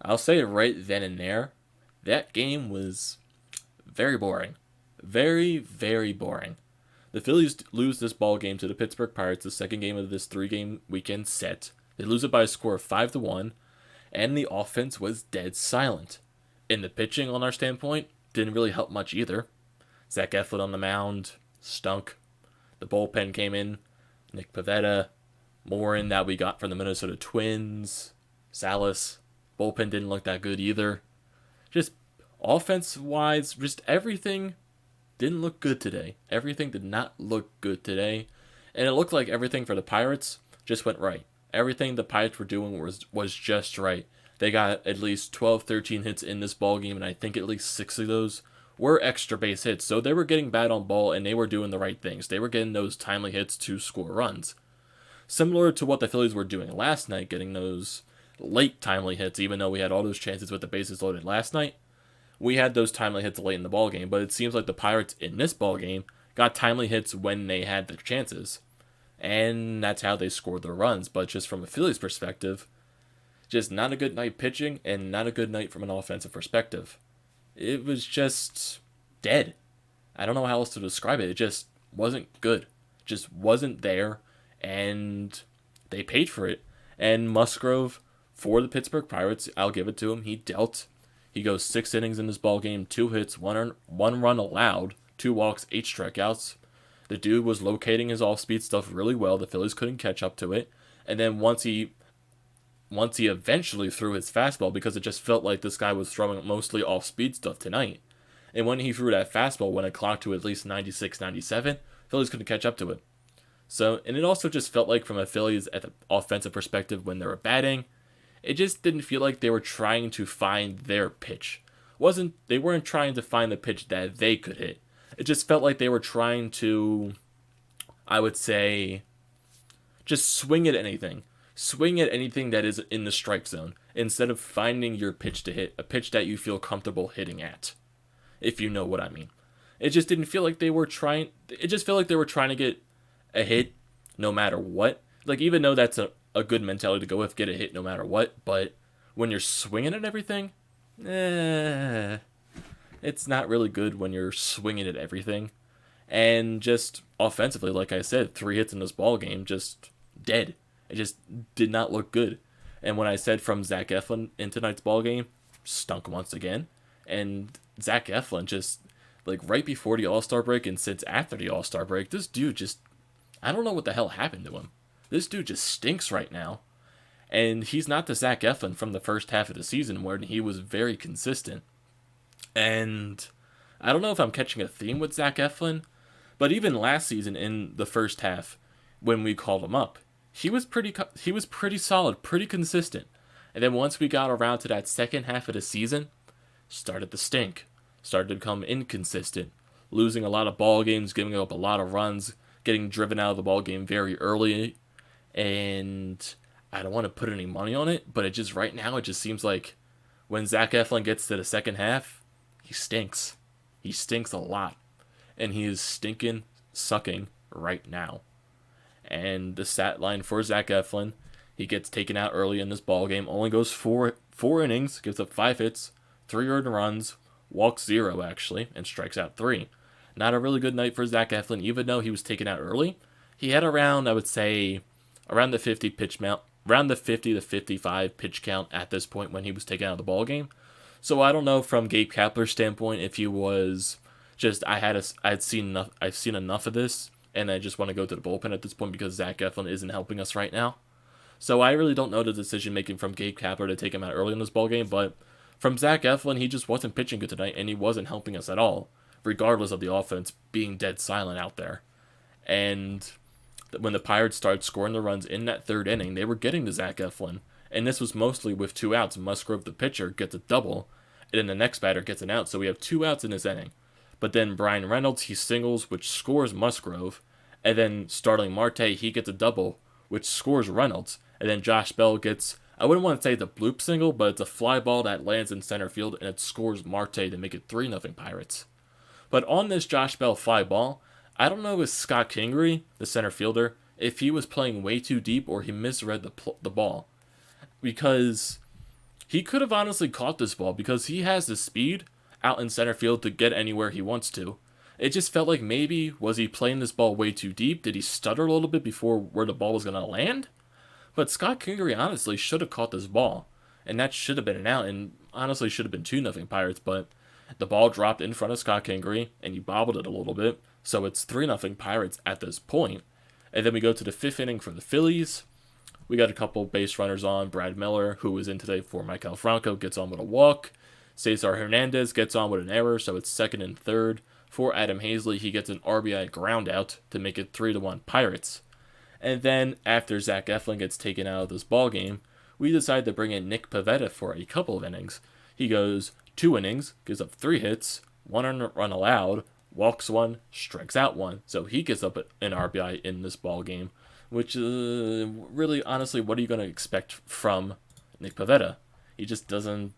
I'll say it right then and there. That game was very boring. Very, very boring. The Phillies lose this ball game to the Pittsburgh Pirates, the second game of this 3-game weekend set. They lose it by a score of 5-1, and the offense was dead silent. And the pitching, on our standpoint, didn't really help much either. Zach Eflin on the mound stunk. The bullpen came in. Nick Pivetta, Morin that we got from the Minnesota Twins, Salas. Bullpen didn't look that good either. Just offense-wise, just everything didn't look good today. Everything did not look good today. And it looked like everything for the Pirates just went right. Everything the Pirates were doing was just right. They got at least 12, 13 hits in this ball game, and I think at least 6 of those were extra base hits. So they were getting bad on ball, and they were doing the right things. They were getting those timely hits to score runs. Similar to what the Phillies were doing last night, getting those late timely hits, even though we had all those chances with the bases loaded last night. We had those timely hits late in the ball game, but it seems like the Pirates in this ball game got timely hits when they had their chances. And that's how they scored their runs. But just from a Phillies perspective, just not a good night pitching and not a good night from an offensive perspective. It was just dead. I don't know how else to describe it. It just wasn't good. Just wasn't there. And they paid for it. And Musgrove, for the Pittsburgh Pirates, I'll give it to him. He dealt. He goes 6 innings in this ball game, 2 hits, one run allowed, 2 walks, 8 strikeouts. The dude was locating his off-speed stuff really well. The Phillies couldn't catch up to it. And then once he eventually threw his fastball, because it just felt like this guy was throwing mostly off-speed stuff tonight. And when he threw that fastball, when it clocked to at least 96, 97, Phillies couldn't catch up to it. So, and it also just felt like from a Phillies at the offensive perspective when they were batting, it just didn't feel like they were trying to find their pitch. They weren't trying to find the pitch that they could hit. It just felt like they were trying to, I would say, just swing at anything. Swing at anything that is in the strike zone instead of finding your pitch to hit, a pitch that you feel comfortable hitting at, if you know what I mean. It just didn't feel like they were trying, it just felt like they were trying to get a hit no matter what. Like, even though that's a good mentality to go with, get a hit no matter what, but when you're swinging at everything, it's not really good when you're swinging at everything. And just offensively, like I said, 3 hits in this ball game, just dead. It just did not look good. And when I said from Zach Eflin in tonight's ball game, stunk once again. And Zach Eflin just, like, right before the All-Star break and since after the All-Star break, this dude just, I don't know what the hell happened to him. This dude just stinks right now. And he's not the Zach Eflin from the first half of the season where he was very consistent. And I don't know if I'm catching a theme with Zach Eflin, but even last season in the first half, when we called him up, he was pretty solid, pretty consistent. And then once we got around to that second half of the season, started to stink, started to become inconsistent, losing a lot of ball games, giving up a lot of runs, getting driven out of the ball game very early. And I don't want to put any money on it, but it just right now it just seems like when Zach Eflin gets to the second half, he stinks. He stinks a lot. And he is stinking, sucking right now. And the stat line for Zach Eflin, he gets taken out early in this ball game, only goes four innings, gives up 5 hits, 3 earned runs, walks 0 actually, and strikes out 3. Not a really good night for Zach Eflin, even though he was taken out early. He had around, I would say, around the 50 to 55 pitch count at this point when he was taken out of the ball game. So I don't know from Gabe Kapler's standpoint if he was just I've seen enough of this and I just want to go to the bullpen at this point because Zach Eflin isn't helping us right now. So I really don't know the decision making from Gabe Kapler to take him out early in this ball game, but from Zach Eflin, he just wasn't pitching good tonight and he wasn't helping us at all, regardless of the offense being dead silent out there. And when the Pirates started scoring the runs in that 3rd inning, they were getting to Zach Eflin. And this was mostly with 2 outs. Musgrove, the pitcher, gets a double, and then the next batter gets an out. So we have 2 outs in this inning. But then Brian Reynolds, he singles, which scores Musgrove. And then Starling Marte, he gets a double, which scores Reynolds. And then Josh Bell gets, I wouldn't want to say the bloop single, but it's a fly ball that lands in center field, and it scores Marte to make it 3-0 Pirates. But on this Josh Bell fly ball, I don't know if Scott Kingery, the center fielder, if he was playing way too deep or he misread the ball. Because He could have honestly caught this ball because he has the speed out in center field to get anywhere he wants to. It just felt like maybe was he playing this ball way too deep? Did he stutter a little bit before where the ball was going to land? But Scott Kingery honestly should have caught this ball, and that should have been an out, and honestly should have been 2-0 Pirates, but the ball dropped in front of Scott Kingery, and he bobbled it a little bit, so it's 3-0 Pirates at this point. And then we go to the 5th inning for the Phillies. We got a couple base runners on. Brad Miller, who was in today for Maikel Franco, gets on with a walk. Cesar Hernandez gets on with an error, so it's 2nd and 3rd. For Adam Hazley, he gets an RBI ground out to make it 3-1 Pirates. And then, after Zach Eflin gets taken out of this ball game, we decide to bring in Nick Pivetta for a couple of innings. He goes 2 innings, gives up 3 hits, 1 run allowed, walks 1, strikes out 1. So he gives up an RBI in this ball game, which really, honestly, what are you going to expect from Nick Pivetta? He just doesn't.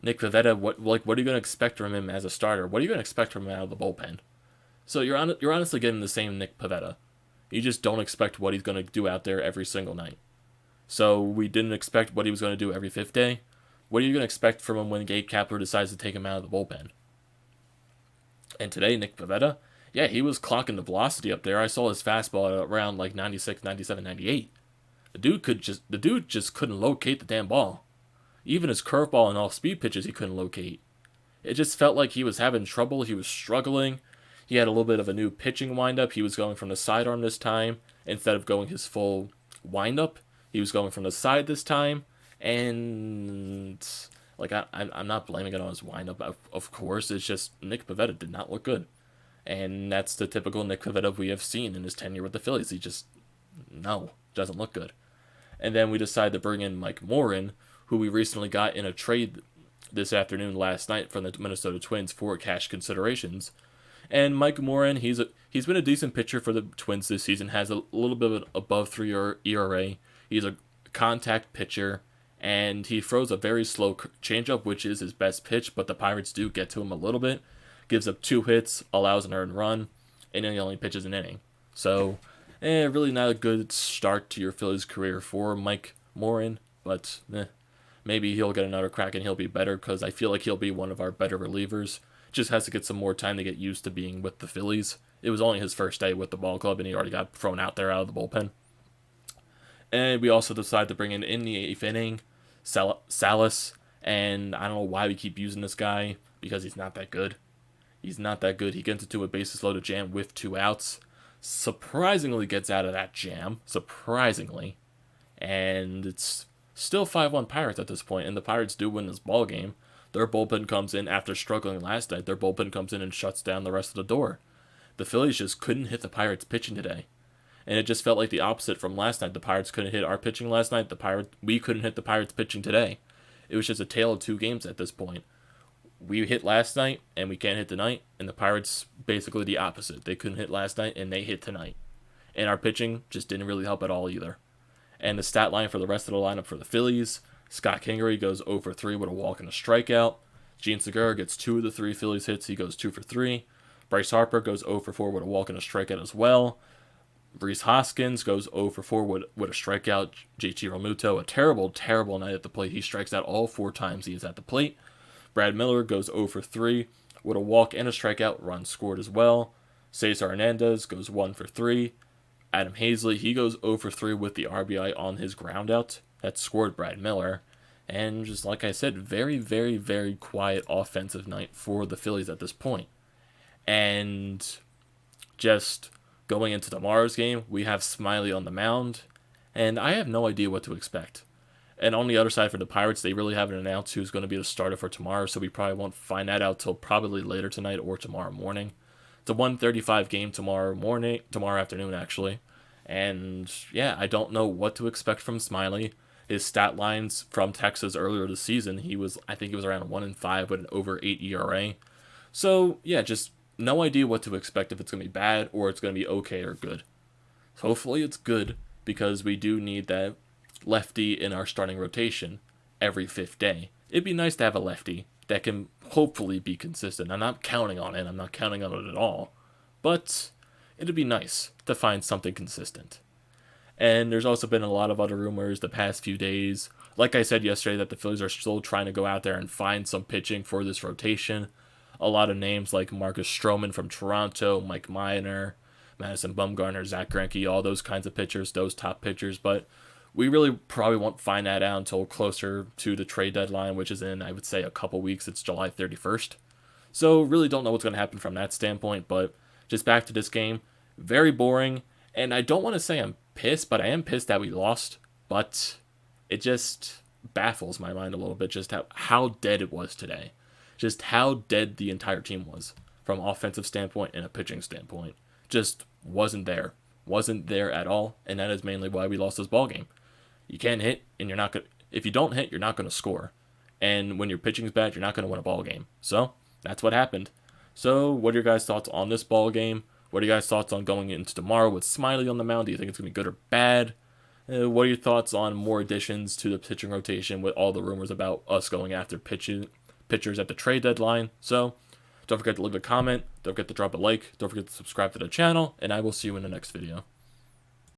Nick Pivetta, what are you going to expect from him as a starter? What are you going to expect from him out of the bullpen? So you're honestly getting the same Nick Pivetta. You just don't expect what he's going to do out there every single night. So we didn't expect what he was going to do every 5th day. What are you going to expect from him when Gabe Kapler decides to take him out of the bullpen? And today, Nick Pivetta, yeah, he was clocking the velocity up there. I saw his fastball at around like 96, 97, 98. The dude just couldn't locate the damn ball. Even his curveball and off-speed pitches he couldn't locate. It just felt like he was having trouble. He was struggling. He had a little bit of a new pitching windup. He was going from the sidearm this time instead of going his full windup. He was going from the side this time, and like I'm not blaming it on his windup. Of course, it's just Nick Pivetta did not look good, and that's the typical Nick Pivetta we have seen in his tenure with the Phillies. He just doesn't look good. And then we decide to bring in Mike Morin, who we recently got in a trade this afternoon last night from the Minnesota Twins for cash considerations. And Mike Morin, he's been a decent pitcher for the Twins this season, has a little bit of an above 3 ERA. He's a contact pitcher, and he throws a very slow changeup, which is his best pitch, but the Pirates do get to him a little bit. Gives up 2 hits, allows an earned run, and then he only pitches an inning. So, really not a good start to your Phillies career for Mike Morin, but maybe he'll get another crack and he'll be better, because I feel like he'll be one of our better relievers. Just has to get some more time to get used to being with the Phillies. It was only his first day with the ball club, and he already got thrown out there out of the bullpen. And we also decided to bring in the 8th inning, Salas, and I don't know why we keep using this guy, because he's not that good. He's not that good. He gets into a bases loaded jam with 2 outs. Surprisingly gets out of that jam. Surprisingly. And it's still 5-1 Pirates at this point, and the Pirates do win this ball game. Their bullpen comes in after struggling last night. Their bullpen comes in and shuts down the rest of the door. The Phillies just couldn't hit the Pirates pitching today. And it just felt like the opposite from last night. The Pirates couldn't hit our pitching last night. We couldn't hit the Pirates pitching today. It was just a tale of 2 games at this point. We hit last night, and we can't hit tonight. And the Pirates, basically the opposite. They couldn't hit last night, and they hit tonight. And our pitching just didn't really help at all either. And the stat line for the rest of the lineup for the Phillies: Scott Kingery goes 0 for 3 with a walk and a strikeout. Gene Segura gets 2 of the 3 Phillies hits. He goes 2 for 3. Bryce Harper goes 0 for 4 with a walk and a strikeout as well. Rhys Hoskins goes 0 for 4 with a strikeout. JT Realmuto, a terrible, terrible night at the plate. He strikes out all 4 times he is at the plate. Brad Miller goes 0 for 3 with a walk and a strikeout. Run scored as well. Cesar Hernandez goes 1 for 3. Adam Hazley, he goes 0 for 3 with the RBI on his groundout. That scored Brad Miller. And just like I said, very, very, very quiet offensive night for the Phillies at this point. And just going into tomorrow's game, we have Smiley on the mound, and I have no idea what to expect. And on the other side for the Pirates, they really haven't announced who's going to be the starter for tomorrow, so we probably won't find that out till probably later tonight or tomorrow morning. It's a 1:35 game tomorrow afternoon actually. And yeah, I don't know what to expect from Smiley. His stat lines from Texas earlier this season, I think he was around 1-5 with an over 8 ERA. So yeah, just no idea what to expect, if it's going to be bad or it's going to be okay or good. So hopefully it's good, because we do need that lefty in our starting rotation every 5th day. It'd be nice to have a lefty that can hopefully be consistent. I'm not counting on it. I'm not counting on it at all. But it'd be nice to find something consistent. And there's also been a lot of other rumors the past few days. Like I said yesterday, that the Phillies are still trying to go out there and find some pitching for this rotation. A lot of names like Marcus Stroman from Toronto, Mike Minor, Madison Bumgarner, Zach Greinke, all those kinds of pitchers, those top pitchers. But we really probably won't find that out until closer to the trade deadline, which is in, I would say, a couple weeks. It's July 31st. So really don't know what's going to happen from that standpoint. But just back to this game, very boring. And I don't want to say I'm pissed, but I am pissed that we lost. But it just baffles my mind a little bit just how dead it was today. Just how dead the entire team was from offensive standpoint and a pitching standpoint. Just wasn't there. Wasn't there at all, and that is mainly why we lost this ball game. You can't hit, and you're not going. If you don't hit, you're not going to score. And when your pitching's bad, you're not going to win a ball game. So that's what happened. So what are your guys' thoughts on this ball game? What are your guys' thoughts on going into tomorrow with Smiley on the mound? Do you think it's going to be good or bad? What are your thoughts on more additions to the pitching rotation with all the rumors about us going after pitchers at the trade deadline? So don't forget to leave a comment. Don't forget to drop a like. Don't forget to subscribe to the channel. And I will see you in the next video.